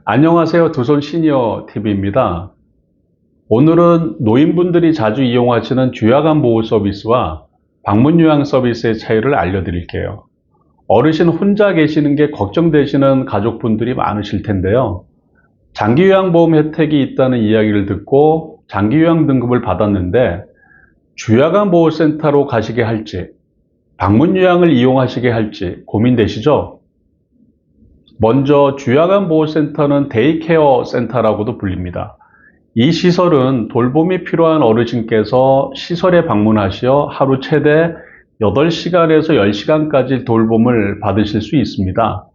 안녕하세요. 두손 시니어 TV입니다. 오늘은 노인분들이 자주 이용하시는 주야간 보호 서비스와 방문 요양 서비스의 차이를 알려드릴게요. 어르신 혼자 계시는 게 걱정되시는 가족분들이 많으실 텐데요. 장기 요양보험 혜택이 있다는 이야기를 듣고 장기 요양 등급을 받았는데 주야간 보호센터로 가시게 할지 방문 요양을 이용하시게 할지 고민되시죠? 먼저 주야간 보호센터는 데이케어 센터라고도 불립니다. 이 시설은 돌봄이 필요한 어르신께서 시설에 방문하시어 하루 최대 8시간에서 10시간까지 돌봄을 받으실 수 있습니다.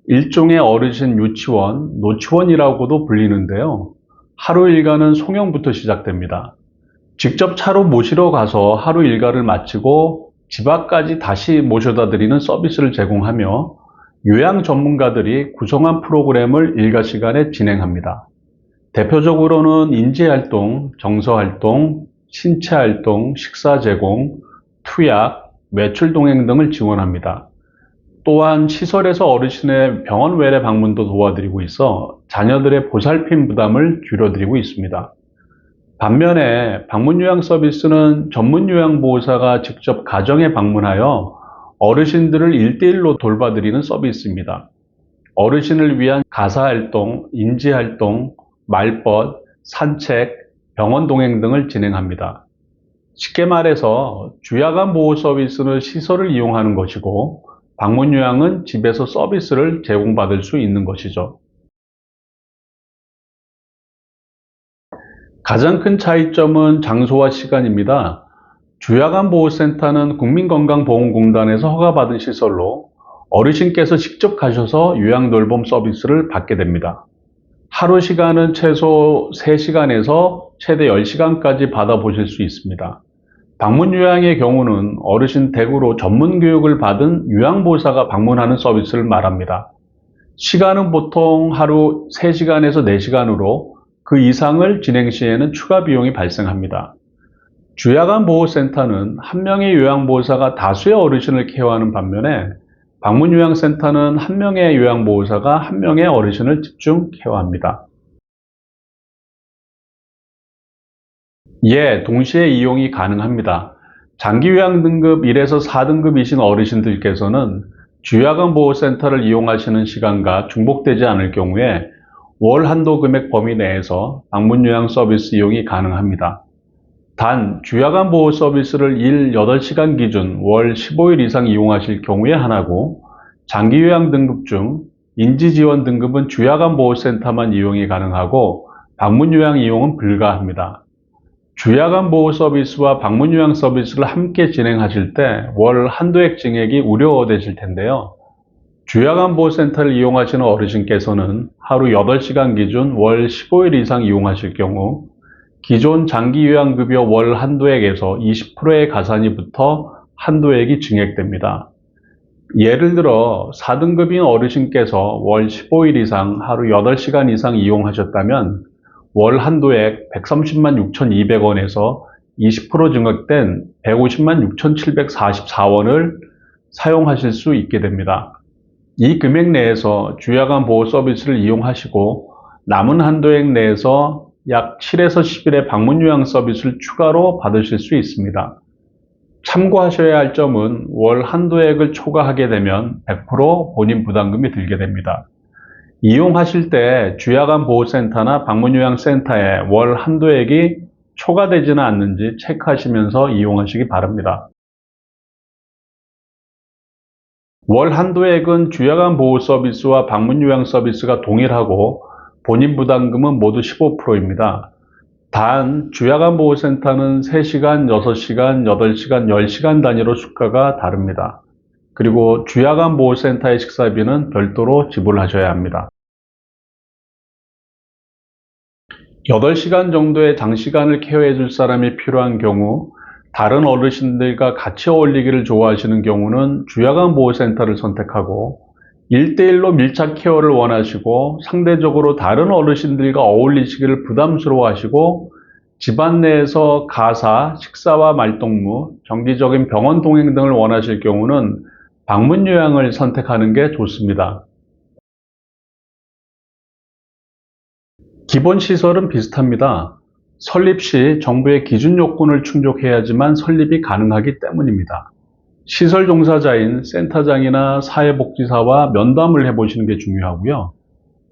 일종의 어르신 유치원, 노치원이라고도 불리는데요. 하루 일과는 송영부터 시작됩니다. 직접 차로 모시러 가서 하루 일과를 마치고 집 앞까지 다시 모셔다 드리는 서비스를 제공하며 요양 전문가들이 구성한 프로그램을 일과 시간에 진행합니다. 대표적으로는 인지활동, 정서활동, 신체활동, 식사 제공, 투약, 외출 동행 등을 지원합니다. 또한 시설에서 어르신의 병원 외래 방문도 도와드리고 있어 자녀들의 보살핌 부담을 줄여드리고 있습니다. 반면에 방문 요양 서비스는 전문 요양보호사가 직접 가정에 방문하여 어르신들을 1대1로 돌봐드리는 서비스입니다. 어르신을 위한 가사활동, 인지활동, 말벗, 산책, 병원 동행 등을 진행합니다. 쉽게 말해서 주야간 보호 서비스는 시설을 이용하는 것이고 방문 요양은 집에서 서비스를 제공받을 수 있는 것이죠. 가장 큰 차이점은 장소와 시간입니다. 주야간 보호센터는 국민건강보험공단에서 허가받은 시설로 어르신께서 직접 가셔서 요양돌봄 서비스를 받게 됩니다. 하루 시간은 최소 3시간에서 최대 10시간까지 받아보실 수 있습니다. 방문 요양의 경우는 어르신 댁으로 전문 교육을 받은 요양보호사가 방문하는 서비스를 말합니다. 시간은 보통 하루 3시간에서 4시간으로 그 이상을 진행 시에는 추가 비용이 발생합니다. 주야간 보호센터는 한 명의 요양보호사가 다수의 어르신을 케어하는 반면에 방문 요양센터는 한 명의 요양보호사가 한 명의 어르신을 집중 케어합니다. 동시에 이용이 가능합니다. 장기 요양 등급 1에서 4등급이신 어르신들께서는 주야간 보호센터를 이용하시는 시간과 중복되지 않을 경우에 월 한도 금액 범위 내에서 방문 요양 서비스 이용이 가능합니다. 단 주야간 보호 서비스를 일 8시간 기준 월 15일 이상 이용하실 경우에 하나고 장기 요양 등급 중 인지지원 등급은 주야간 보호센터만 이용이 가능하고 방문 요양 이용은 불가합니다. 주야간 보호 서비스와 방문 요양 서비스를 함께 진행하실 때 월 한도액 증액이 우려되실 텐데요. 주야간 보호센터를 이용하시는 어르신께서는 하루 8시간 기준 월 15일 이상 이용하실 경우 기존 장기 요양급여 월 한도액에서 20%의 가산이 붙어 한도액이 증액됩니다. 예를 들어 4등급인 어르신께서 월 15일 이상 하루 8시간 이상 이용하셨다면 월 한도액 130만 6,200원에서 20% 증액된 150만 6,744원을 사용하실 수 있게 됩니다. 이 금액 내에서 주야간 보호 서비스를 이용하시고 남은 한도액 내에서 약 7에서 10일의 방문 요양 서비스를 추가로 받으실 수 있습니다. 참고하셔야 할 점은 월 한도액을 초과하게 되면 100% 본인 부담금이 들게 됩니다. 이용하실 때 주야간 보호센터나 방문 요양 센터에 월 한도액이 초과되지는 않는지 체크하시면서 이용하시기 바랍니다. 월 한도액은 주야간 보호 서비스와 방문 요양 서비스가 동일하고 본인 부담금은 모두 15%입니다. 단 주야간 보호센터는 3시간, 6시간, 8시간, 10시간 단위로 수가가 다릅니다. 그리고 주야간 보호센터의 식사비는 별도로 지불하셔야 합니다. 8시간 정도의 장시간을 케어해 줄 사람이 필요한 경우 다른 어르신들과 같이 어울리기를 좋아하시는 경우는 주야간 보호센터를 선택하고 1대1로 밀착 케어를 원하시고 상대적으로 다른 어르신들과 어울리시기를 부담스러워 하시고 집안 내에서 가사, 식사와 말동무, 정기적인 병원 동행 등을 원하실 경우는 방문 요양을 선택하는 게 좋습니다. 기본 시설은 비슷합니다. 설립 시 정부의 기준 요건을 충족해야지만 설립이 가능하기 때문입니다. 시설 종사자인 센터장이나 사회복지사와 면담을 해보시는 게 중요하고요.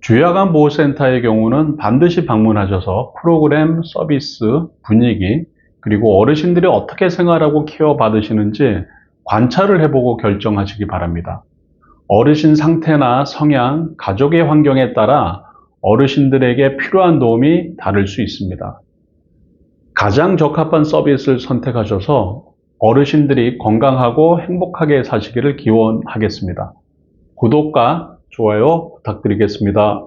주야간 보호센터의 경우는 반드시 방문하셔서 프로그램, 서비스, 분위기, 그리고 어르신들이 어떻게 생활하고 케어 받으시는지 관찰을 해보고 결정하시기 바랍니다. 어르신 상태나 성향, 가족의 환경에 따라 어르신들에게 필요한 도움이 다를 수 있습니다. 가장 적합한 서비스를 선택하셔서 어르신들이 건강하고 행복하게 사시기를 기원하겠습니다. 구독과 좋아요 부탁드리겠습니다.